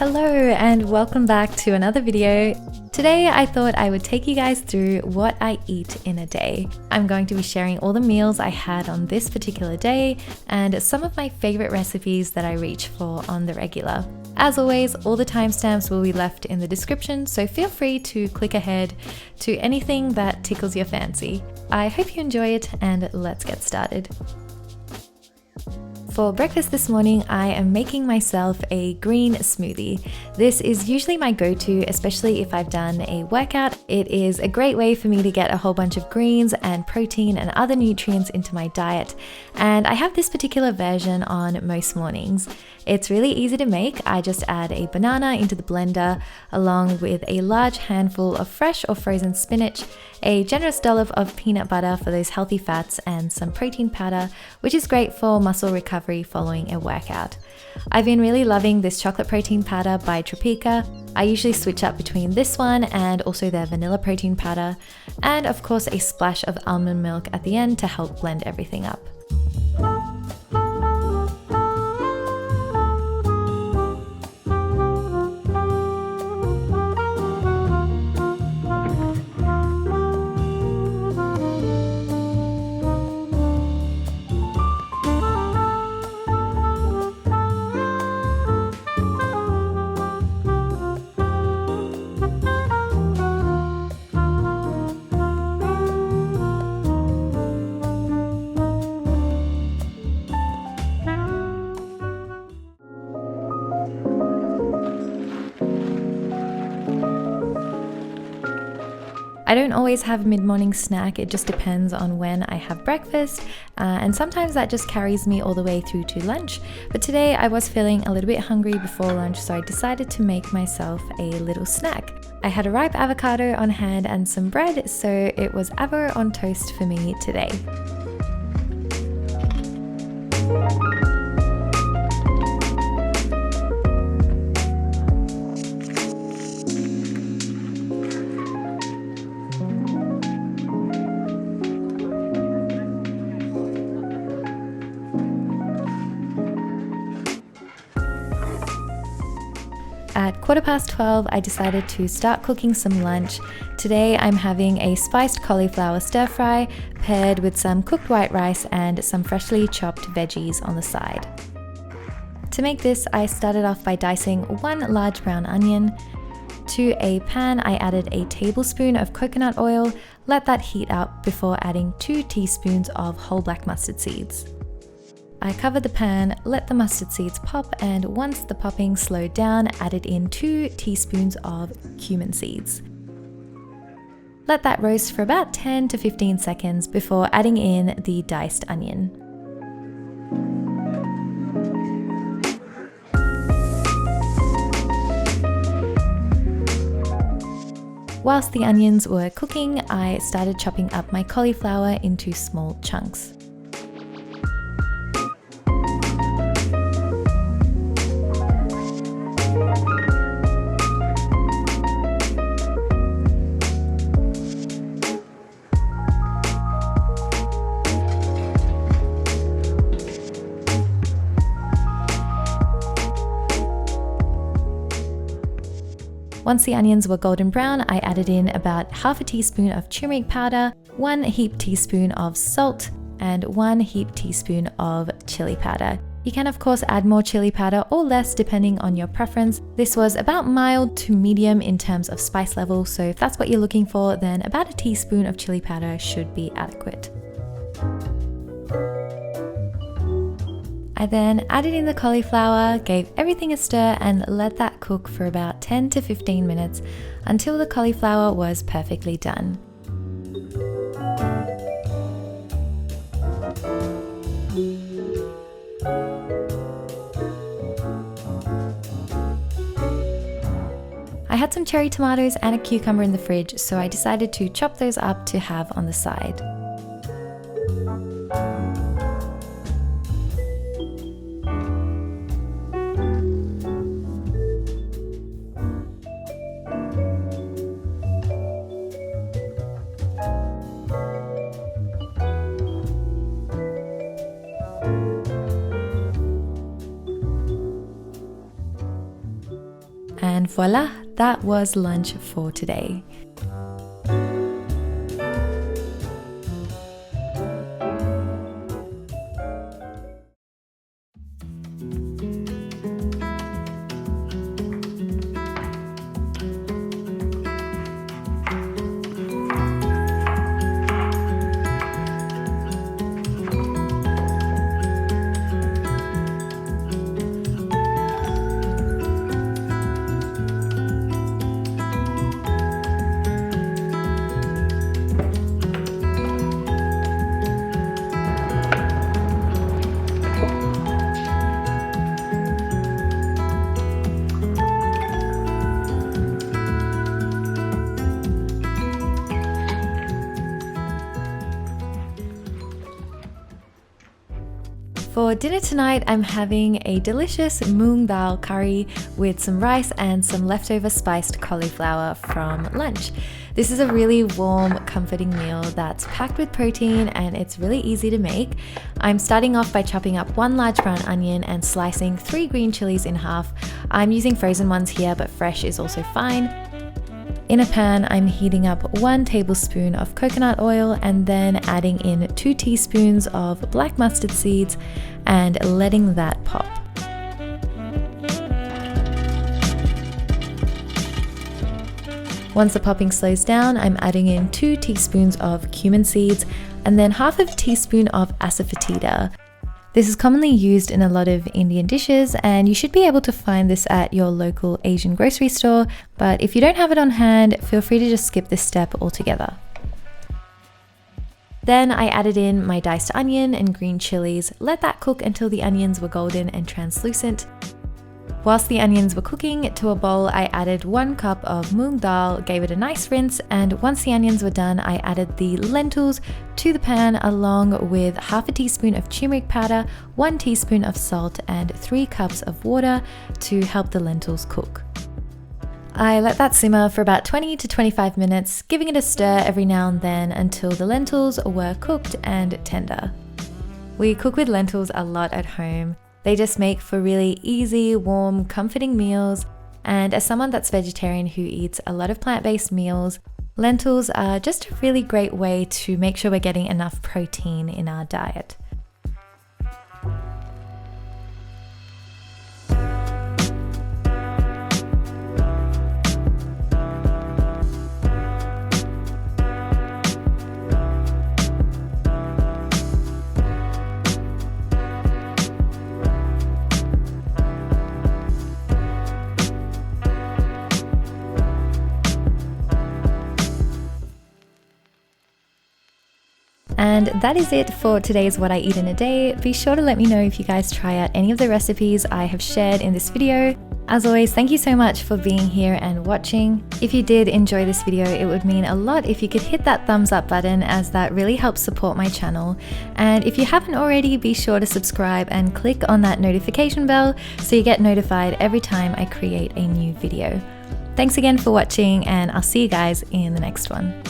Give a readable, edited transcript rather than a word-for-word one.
Hello and welcome back to another video. Today I thought I would take you guys through what I eat in a day. I'm going to be sharing all the meals I had on this particular day and some of my favorite recipes that I reach for on the regular. As always, all the timestamps will be left in the description, so feel free to click ahead to anything that tickles your fancy. I hope you enjoy it and let's get started. For breakfast this morning, I am making myself a green smoothie. This is usually my go-to, especially if I've done a workout. It is a great way for me to get a whole bunch of greens and protein and other nutrients into my diet. And I have this particular version on most mornings. It's really easy to make. I just add a banana into the blender along with a large handful of fresh or frozen spinach, a generous dollop of peanut butter for those healthy fats, and some protein powder, which is great for muscle recovery following a workout. I've been really loving this chocolate protein powder by Tropica. I usually switch up between this one and also their vanilla protein powder, and of course a splash of almond milk at the end to help blend everything up. I don't always have a mid-morning snack, it just depends on when I have breakfast, and sometimes that just carries me all the way through to lunch. But today I was feeling a little bit hungry before lunch, so I decided to make myself a little snack. I had a ripe avocado on hand and some bread, so it was avo on toast for me today. At 12:15, I decided to start cooking some lunch. Today I'm having a spiced cauliflower stir fry paired with some cooked white rice and some freshly chopped veggies on the side. To make this, I started off by dicing one large brown onion. To a pan, I added a tablespoon of coconut oil, let that heat up before adding 2 teaspoons of whole black mustard seeds. I covered the pan, let the mustard seeds pop, and once the popping slowed down, added in 2 teaspoons of cumin seeds. Let that roast for about 10 to 15 seconds before adding in the diced onion. Whilst the onions were cooking, I started chopping up my cauliflower into small chunks. Once the onions were golden brown, I added in about half a teaspoon of turmeric powder, 1 heaped teaspoon of salt, and 1 heaped teaspoon of chili powder. You can of course add more chili powder or less depending on your preference. This was about mild to medium in terms of spice level, so if that's what you're looking for, then about a teaspoon of chili powder should be adequate. I then added in the cauliflower, gave everything a stir, and let that cook for about 10 to 15 minutes until the cauliflower was perfectly done. I had some cherry tomatoes and a cucumber in the fridge, so I decided to chop those up to have on the side. voila, that was lunch for today. For dinner tonight, I'm having a delicious Moong dal curry with some rice and some leftover spiced cauliflower from lunch. This is a really warm, comforting meal that's packed with protein and it's really easy to make. I'm starting off by chopping up 1 large brown onion and slicing 3 green chilies in half. I'm using frozen ones here, but fresh is also fine. In a pan, I'm heating up 1 tablespoon of coconut oil and then adding in 2 teaspoons of black mustard seeds and letting that pop. Once the popping slows down, I'm adding in 2 teaspoons of cumin seeds and then half a teaspoon of asafoetida. This is commonly used in a lot of Indian dishes and you should be able to find this at your local Asian grocery store, but if you don't have it on hand, feel free to just skip this step altogether. Then I added in my diced onion and green chilies, let that cook until the onions were golden and translucent. Whilst the onions were cooking, to a bowl I added 1 cup of Moong dal, gave it a nice rinse, and once the onions were done I added the lentils to the pan along with half a teaspoon of turmeric powder, 1 teaspoon of salt and 3 cups of water to help the lentils cook. I let that simmer for about 20 to 25 minutes, giving it a stir every now and then until the lentils were cooked and tender. We cook with lentils a lot at home. They just make for really easy, warm, comforting meals, and as someone that's vegetarian who eats a lot of plant-based meals, lentils are just a really great way to make sure we're getting enough protein in our diet. And that is it for today's What I Eat in a Day. Be sure to let me know if you guys try out any of the recipes I have shared in this video. As always, thank you so much for being here and watching. If you did enjoy this video, it would mean a lot if you could hit that thumbs up button, as that really helps support my channel. And if you haven't already, be sure to subscribe and click on that notification bell so you get notified every time I create a new video. Thanks again for watching, and I'll see you guys in the next one.